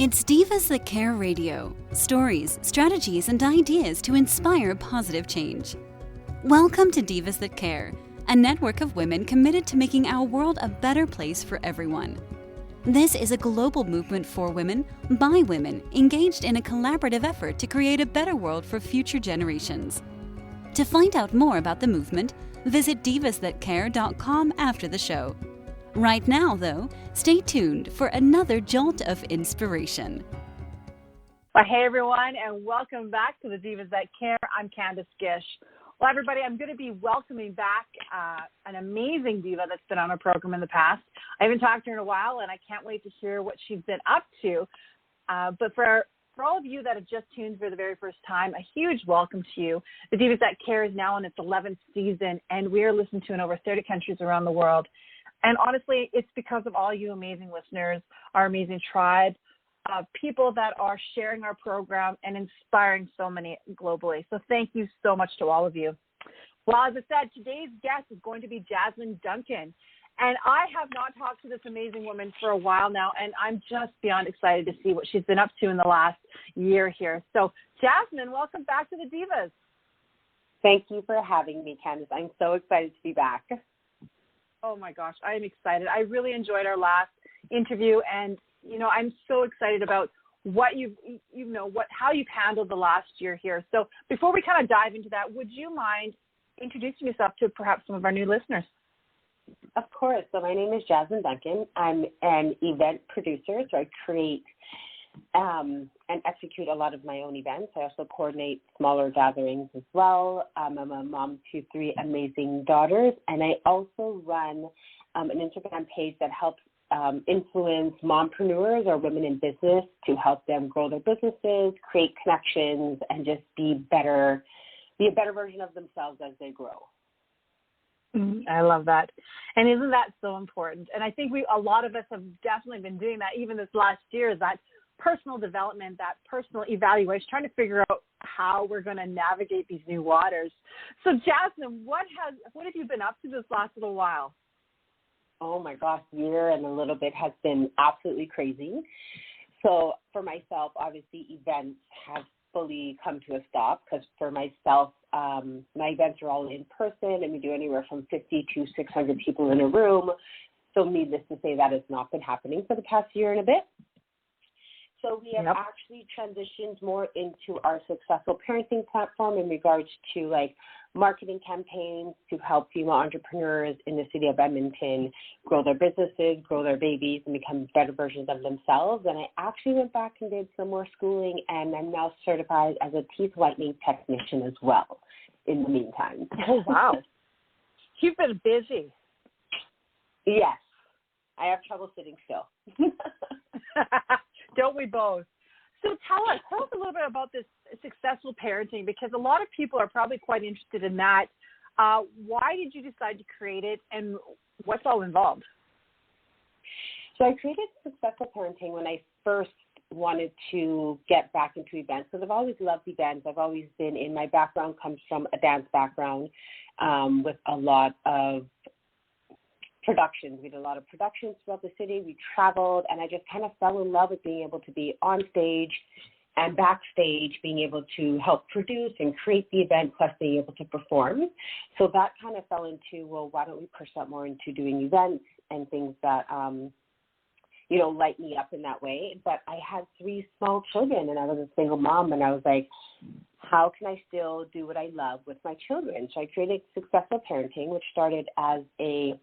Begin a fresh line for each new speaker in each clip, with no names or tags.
It's Divas That Care Radio. Stories, strategies, and ideas to inspire positive change. Welcome to Divas That Care, a network of women committed to making our world a better place for everyone. This is a global movement for women, by women, engaged in a collaborative effort to create a better world for future generations. To find out more about the movement, visit divasthatcare.com after the show. Right now, though, stay tuned for another jolt of inspiration.
Well, hey, everyone, and welcome back to the Divas That Care. I'm Candace Gish. Well, everybody, I'm going to be welcoming back an amazing diva that's been on our program in the past. I haven't talked to her in a while, and I can't wait to hear what she's been up to. But for all of you that have just tuned for the very first time, a huge welcome to you. The Divas That Care is now in its 11th season, and we are listened to in over 30 countries around the world. And honestly, it's because of all you amazing listeners, our amazing tribe of people that are sharing our program and inspiring so many globally. So thank you so much to all of you. Well, as I said, today's guest is going to be Jasmine Duncan. And I have not talked to this amazing woman for a while now, and I'm just beyond excited to see what she's been up to in the last year here. So, Jasmine, welcome back to the Divas.
Thank you for having me, Candace. I'm so excited to be back.
Oh my gosh, I am excited. I really enjoyed our last interview, and I'm so excited about what how you've handled the last year here. So before we kind of dive into that, would you mind introducing yourself to perhaps some of our new listeners?
Of course. So my name is Jasmine Duncan. I'm an event producer, so I create and execute a lot of my own events. I also coordinate smaller gatherings as well. I'm a mom to 3 amazing daughters, and I also run an Instagram page that helps influence mompreneurs or women in business to help them grow their businesses, create connections, and just be a better version of themselves as they grow.
I love that. And isn't that so important? And I think a lot of us have definitely been doing that even this last year, is that personal development, that personal evaluation, trying to figure out how we're going to navigate these new waters. So Jasmine, what have you been up to this last little while?
Oh my gosh, year and a little bit has been absolutely crazy. So for myself, obviously events have fully come to a stop, because for myself, my events are all in person, and we do anywhere from 50 to 600 people in a room. So needless to say, that has not been happening for the past year and a bit. So we have actually transitioned more into our successful parenting platform in regards to marketing campaigns to help female entrepreneurs in the city of Edmonton grow their businesses, grow their babies, and become better versions of themselves. And I actually went back and did some more schooling, and I'm now certified as a teeth whitening technician as well in the meantime.
Oh, wow. You've been busy.
Yes. I have trouble sitting still.
Don't we both? So tell us a little bit about this successful parenting, because a lot of people are probably quite interested in that. Why did you decide to create it, and what's all involved?
So I created Successful Parenting when I first wanted to get back into events, because I've always loved events. I've always been my background comes from a dance background with a lot of productions. We did a lot of productions throughout the city. We traveled, and I just kind of fell in love with being able to be on stage and backstage, being able to help produce and create the event, plus being able to perform. So that kind of fell into, well, why don't we push that more into doing events and things that, light me up in that way. But I had 3 small children, and I was a single mom, and I was like, how can I still do what I love with my children? So I created Successful Parenting, which started as a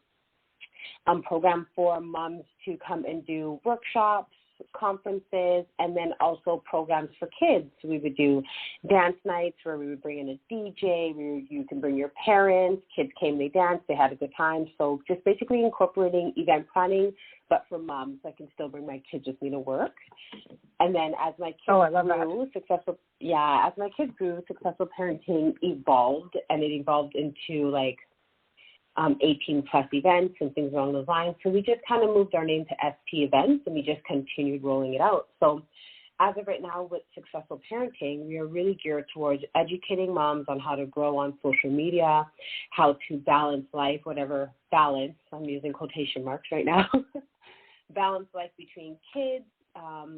program for moms to come and do workshops, conferences, and then also programs for kids. So we would do dance nights where we would bring in a DJ. You can bring your parents. Kids came, they danced, they had a good time. So just basically incorporating event planning, but for moms, I can still bring my kids with me to work. And then as my kids Successful Parenting evolved, and it evolved into 18 plus events and things along those lines. So we just kind of moved our name to SP Events, and we just continued rolling it out. So as of right now with Successful Parenting, we are really geared towards educating moms on how to grow on social media, how to balance life, whatever balance, I'm using quotation marks right now, balance life between kids,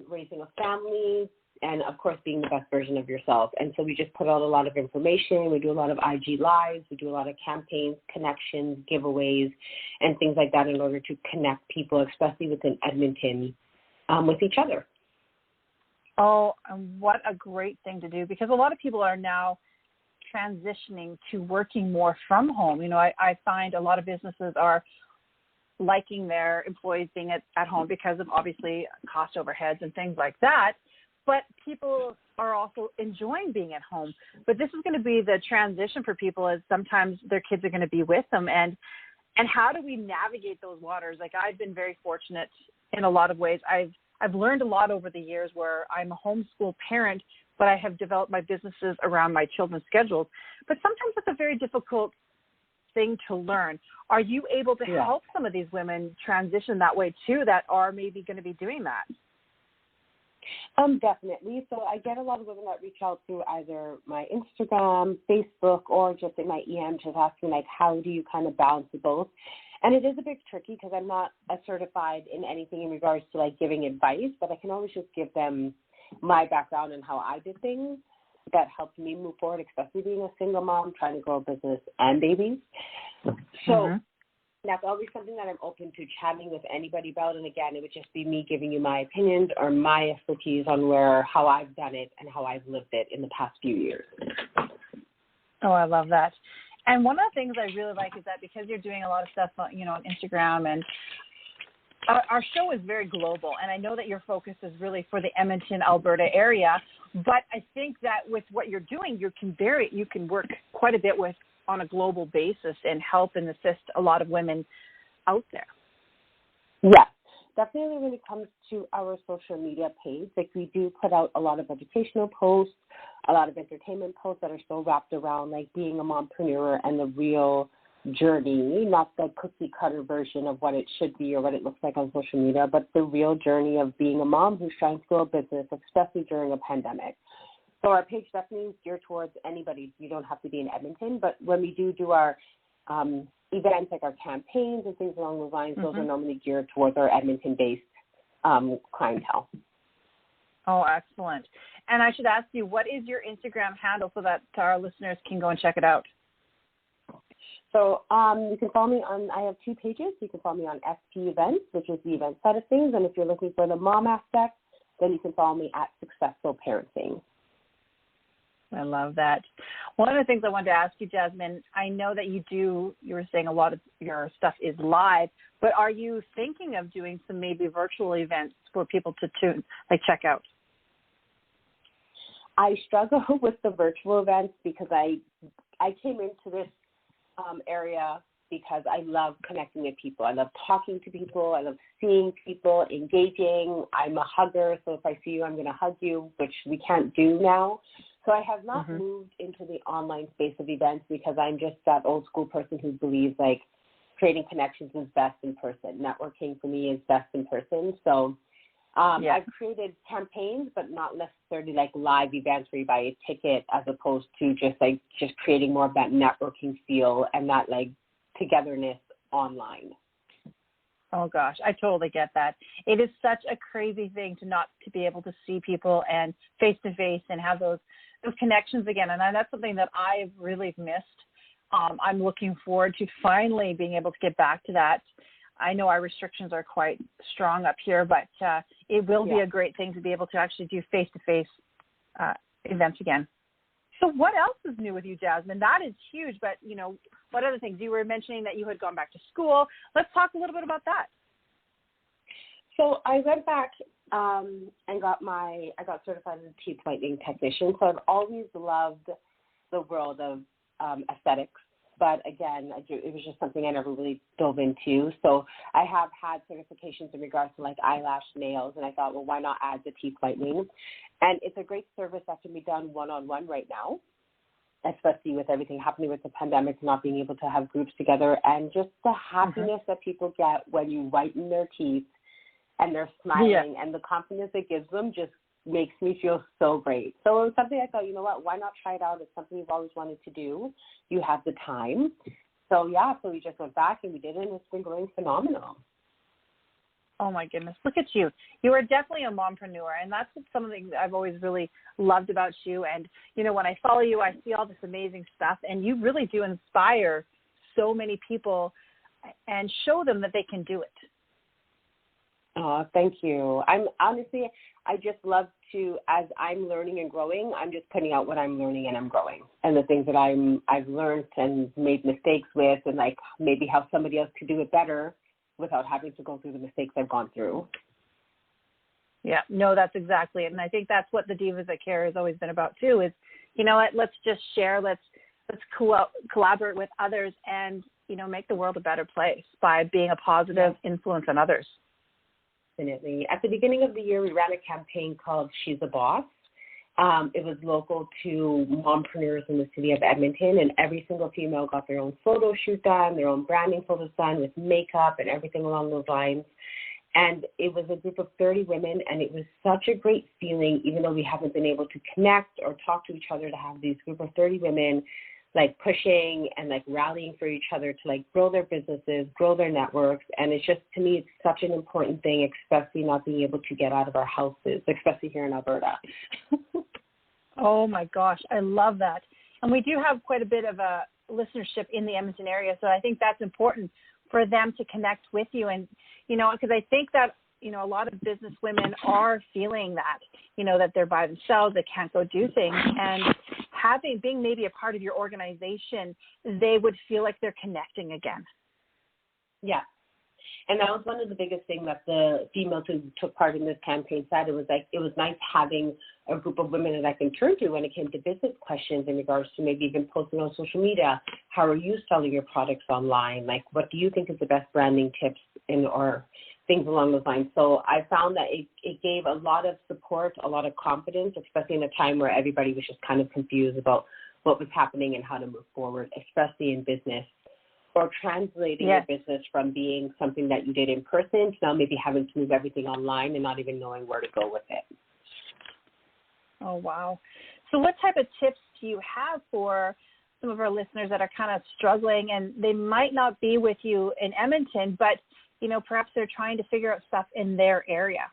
raising a family, and, of course, being the best version of yourself. And so we just put out a lot of information. We do a lot of IG Lives. We do a lot of campaigns, connections, giveaways, and things like that in order to connect people, especially within Edmonton, with each other.
Oh, and what a great thing to do, because a lot of people are now transitioning to working more from home. You know, I find a lot of businesses are liking their employees being at home because of obviously cost overheads and things like that. But people are also enjoying being at home. But this is going to be the transition for people, as sometimes their kids are going to be with them. And how do we navigate those waters? Like, I've been very fortunate in a lot of ways. I've learned a lot over the years where I'm a homeschool parent, but I have developed my businesses around my children's schedules. But sometimes it's a very difficult thing to learn. Are you able to help some of these women transition that way too, that are maybe going to be doing that?
Definitely. So I get a lot of women that reach out through either my Instagram, Facebook, or just in my EM, just asking, like, how do you kind of balance the both? And it is a bit tricky because I'm not certified in anything in regards to, like, giving advice, but I can always just give them my background and how I did things that helped me move forward, especially being a single mom, trying to grow a business and babies. So that's always something that I'm open to chatting with anybody about. And again, it would just be me giving you my opinions or my expertise on how I've done it and how I've lived it in the past few years.
Oh, I love that. And one of the things I really like is that because you're doing a lot of stuff on, on Instagram, and our show is very global. And I know that your focus is really for the Edmonton, Alberta area. But I think that with what you're doing, you can work quite a bit on a global basis and help and assist a lot of women out there.
Yeah, definitely when it comes to our social media page, like, we do put out a lot of educational posts, a lot of entertainment posts that are still wrapped around, like, being a mompreneur and the real journey, not the cookie cutter version of what it should be or what it looks like on social media, but the real journey of being a mom who's trying to grow a business, especially during a pandemic. So our page definitely is geared towards anybody. You don't have to be in Edmonton, but when we do our events, like our campaigns and things along those lines, those are normally geared towards our Edmonton-based clientele. Oh,
excellent. And I should ask you, what is your Instagram handle so that our listeners can go and check it out?
So you can follow me I have two pages. You can follow me on SP Events, which is the event side of things. And if you're looking for the mom aspect, then you can follow me at Successful Parenting.
I love that. One of the things I wanted to ask you, Jasmine, I know that you were saying a lot of your stuff is live, but are you thinking of doing some maybe virtual events for people to check out?
I struggle with the virtual events because I came into this area because I love connecting with people. I love talking to people. I love seeing people, engaging. I'm a hugger, so if I see you, I'm going to hug you, which we can't do now. So I have not moved into the online space of events because I'm just that old school person who believes, like, creating connections is best in person. Networking for me is best in person. So I've created campaigns, but not necessarily like live events where you buy a ticket, as opposed to just creating more of that networking feel and that, like, togetherness online.
Oh gosh, I totally get that. It is such a crazy thing to be able to see people and face to face and have those connections again. And that's something that I've really missed. I'm looking forward to finally being able to get back to that. I know our restrictions are quite strong up here, but it will be a great thing to be able to actually do face-to-face events again. So what else is new with you, Jasmine? That is huge, but, what other things? You were mentioning that you had gone back to school. Let's talk a little bit about that.
So I went back and got certified as a teeth whitening technician. So I've always loved the world of aesthetics. But again, it was just something I never really dove into. So I have had certifications in regards to, like, eyelash, nails, and I thought, well, why not add the teeth whitening? And it's a great service that can be done one-on-one right now, especially with everything happening with the pandemic, not being able to have groups together, and just the happiness that people get when you whiten their teeth and they're smiling, and the confidence it gives them just makes me feel so great. So it was something I thought, you know what, why not try it out? It's something you've always wanted to do. You have the time. So we just went back and we did it, and it's been going phenomenal.
Oh my goodness, look at you. You are definitely a mompreneur, and that's something that I've always really loved about you. And, you know, when I follow you, I see all this amazing stuff, and you really do inspire so many people and show them that they can do it.
Oh, thank you. I just love to, as I'm learning and growing, I'm just putting out what I'm learning and I'm growing, and the things that I've learned and made mistakes with, and like maybe how somebody else could do it better without having to go through the mistakes I've gone through.
Yeah, no, that's exactly it. And I think that's what the Divas That Care has always been about too, is, you know what, let's just share, let's collaborate with others and, you know, make the world a better place by being a positive influence on others.
Definitely. At the beginning of the year, we ran a campaign called She's a Boss. It was local to mompreneurs in the city of Edmonton, and every single female got their own photo shoot done, their own branding photos done with makeup and everything along those lines. And it was a group of 30 women, and it was such a great feeling, even though we haven't been able to connect or talk to each other, to have these group of 30 women like pushing and like rallying for each other to like grow their businesses, grow their networks. And it's just, to me, it's such an important thing, especially not being able to get out of our houses, especially here in Alberta.
Oh my gosh, I love that. And we do have quite a bit of a listenership in the Edmonton area, so I think that's important for them to connect with you. And, you know, because I think that, you know, a lot of business women are feeling that, you know, that they're by themselves, they can't go do things. And being maybe a part of your organization, they would feel like they're connecting again.
Yeah. And that was one of the biggest things that the females who took part in this campaign said. It was like, it was nice having a group of women that I can turn to when it came to business questions in regards to maybe even posting on social media. How are you selling your products online? Like, what do you think is the best branding tips or things along those lines? So I found that it gave a lot of support, a lot of confidence, especially in a time where everybody was just kind of confused about what was happening and how to move forward, especially in business, or translating your business from being something that you did in person to now maybe having to move everything online and not even knowing where to go with it.
Oh, wow. So what type of tips do you have for some of our listeners that are kind of struggling, and they might not be with you in Edmonton, but, you know, perhaps they're trying to figure out stuff in their area?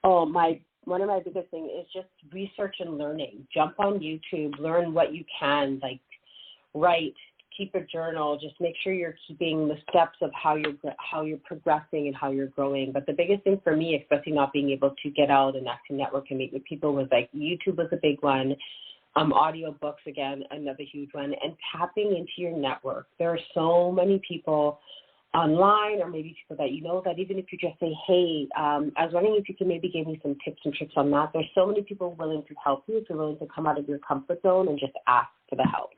Oh, one of my biggest things is just research and learning. Jump on YouTube, learn what you can, like write, keep a journal, just make sure you're keeping the steps of how you're progressing and how you're growing. But the biggest thing for me, especially not being able to get out and actually network and meet with people, was like YouTube was a big one. Audio books, again, another huge one, and tapping into your network. There are so many people online, or maybe people that you know, that even if you just say, hey, I was wondering if you could maybe give me some tips and tricks on that. There's so many people willing to help you if you're willing to come out of your comfort zone and just ask for the help.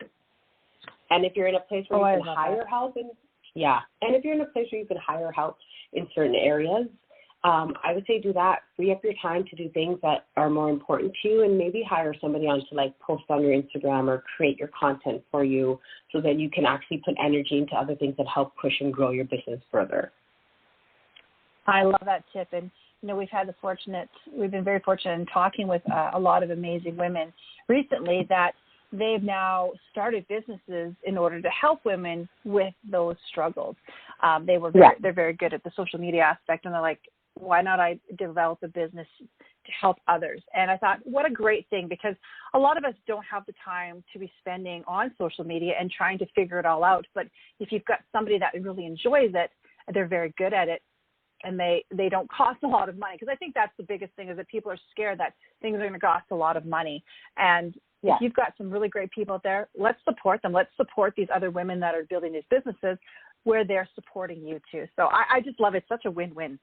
And if you're in a place where you can hire help, and if you're in a place where you can hire help in certain areas, I would say do that. Free up your time to do things that are more important to you, and maybe hire somebody on to like post on your Instagram or create your content for you, so that you can actually put energy into other things that help push and grow your business further.
I love that tip. And, you know, we've been very fortunate in talking with a lot of amazing women recently that they've now started businesses in order to help women with those struggles. They're very good at the social media aspect, and they're like, why not I develop a business to help others? And I thought, what a great thing, because a lot of us don't have the time to be spending on social media and trying to figure it all out. But if you've got somebody that really enjoys it, they're very good at it, and they don't cost a lot of money. Because I think that's the biggest thing, is that people are scared that things are going to cost a lot of money. And if you've got some really great people out there, let's support them. Let's support these other women that are building these businesses where they're supporting you too. So I just love it. It's such a win-win.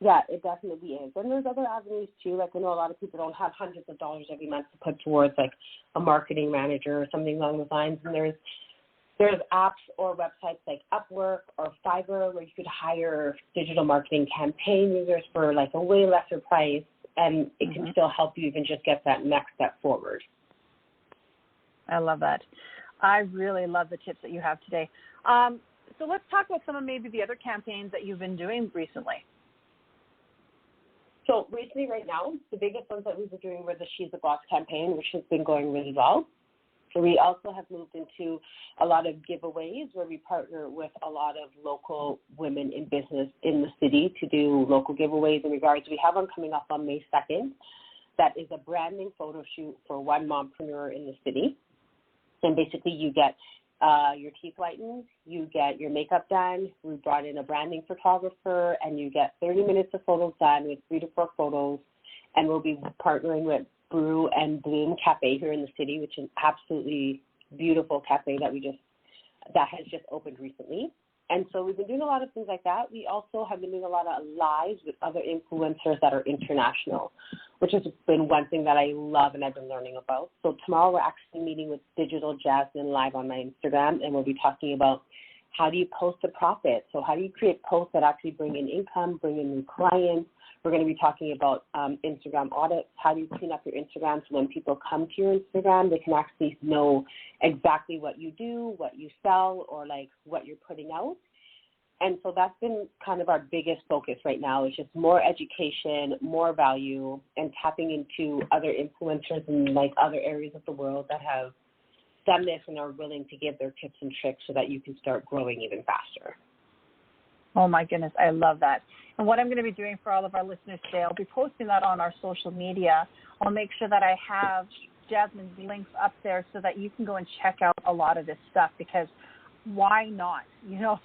Yeah, it definitely is. And there's other avenues too. Like, I know a lot of people don't have hundreds of dollars every month to put towards like a marketing manager or something along those lines. And there's apps or websites like Upwork or Fiverr where you could hire digital marketing campaign users for like a way lesser price, and it can still help you even just get that next step forward.
I love that. I really love the tips that you have today. So let's talk about some of maybe the other campaigns that you've been doing recently.
So recently, right now, the biggest ones that we've been doing were the She's a Boss campaign, which has been going really well. We also have moved into a lot of giveaways where we partner with a lot of local women in business in the city to do local giveaways in regards. We have one coming up on May 2nd. That is a branding photo shoot for one mompreneur in the city. And basically you get your teeth whitened, you get your makeup done. We brought in a branding photographer, and you get 30 minutes of photos done with 3 to 4 photos. And we'll be partnering with Brew and Bloom Cafe here in the city, which is an absolutely beautiful cafe that has just opened recently. And so we've been doing a lot of things like that. We also have been doing a lot of lives with other influencers that are international, which has been one thing that I love and I've been learning about. So tomorrow we're actually meeting with Digital Jasmine live on my Instagram, and we'll be talking about how do you post a profit? So how do you create posts that actually bring in income, bring in new clients? We're going to be talking about Instagram audits. How do you clean up your Instagram so when people come to your Instagram, they can actually know exactly what you do, what you sell, or like what you're putting out. And so that's been kind of our biggest focus right now, is just more education, more value, and tapping into other influencers in like other areas of the world that have done this and are willing to give their tips and tricks so that you can start growing even faster.
Oh, my goodness. I love that. And what I'm going to be doing for all of our listeners today, I'll be posting that on our social media. I'll make sure that I have Jasmine's links up there so that you can go and check out a lot of this stuff, because why not? You know,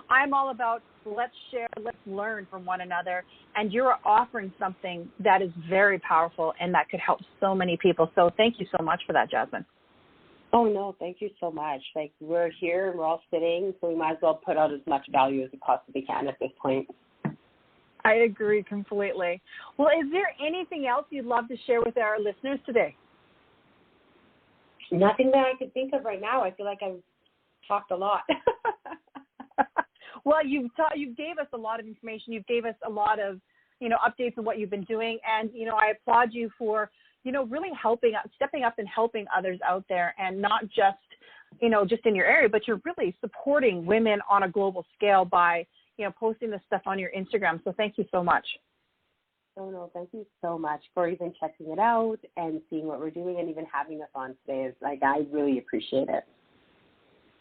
I'm all about let's share, let's learn from one another. And you're offering something that is very powerful and that could help so many people. So thank you so much for that, Jasmine.
Oh, no, thank you so much. Like, we're here and we're all sitting, so we might as well put out as much value as we possibly can at this point.
I agree completely. Well, is there anything else you'd love to share with our listeners today?
Nothing that I could think of right now. I feel like I've talked a lot.
Well, you gave us a lot of information. You gave us a lot of, updates on what you've been doing. And, I applaud you for, really stepping up and helping others out there, and not just, just in your area, but you're really supporting women on a global scale by, posting this stuff on your Instagram. So thank you so much.
Oh, no, thank you so much for even checking it out and seeing what we're doing, and even having us on today. I really appreciate it.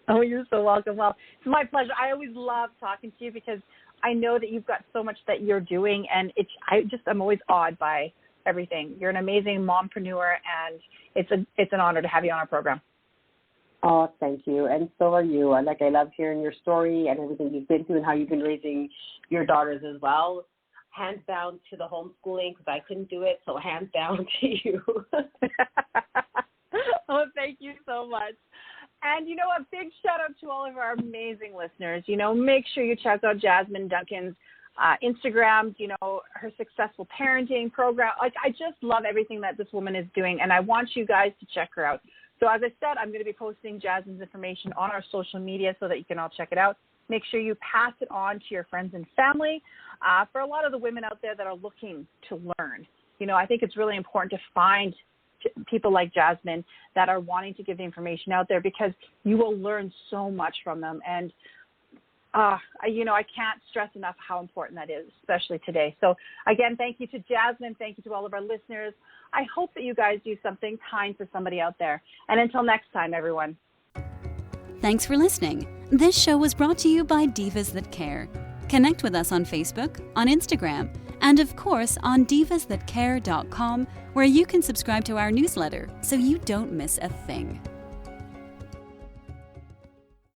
Oh, you're so welcome. Well, it's my pleasure. I always love talking to you because I know that you've got so much that you're doing, and I'm always awed by everything. You're an amazing mompreneur, and it's an honor to have you on our program.
Oh, thank you. And so are you. I love hearing your story and everything you've been through and how you've been raising your daughters as well. Hands down to the homeschooling, because I couldn't do it, so hands down to you.
Oh, thank you so much. And, a big shout out to all of our amazing listeners. Make sure you check out Jasmine Duncan's Instagram, her successful parenting program. I just love everything that this woman is doing, and I want you guys to check her out. So as I said, I'm going to be posting Jasmine's information on our social media so that you can all check it out. Make sure you pass it on to your friends and family. For a lot of the women out there that are looking to learn, I think it's really important to find people like Jasmine that are wanting to give the information out there, because you will learn so much from them. And, I can't stress enough how important that is, especially today. So, again, thank you to Jasmine. Thank you to all of our listeners. I hope that you guys do something kind for somebody out there. And until next time, everyone.
Thanks for listening. This show was brought to you by Divas That Care. Connect with us on Facebook, on Instagram, and of course on divasthatcare.com, where you can subscribe to our newsletter so you don't miss a thing.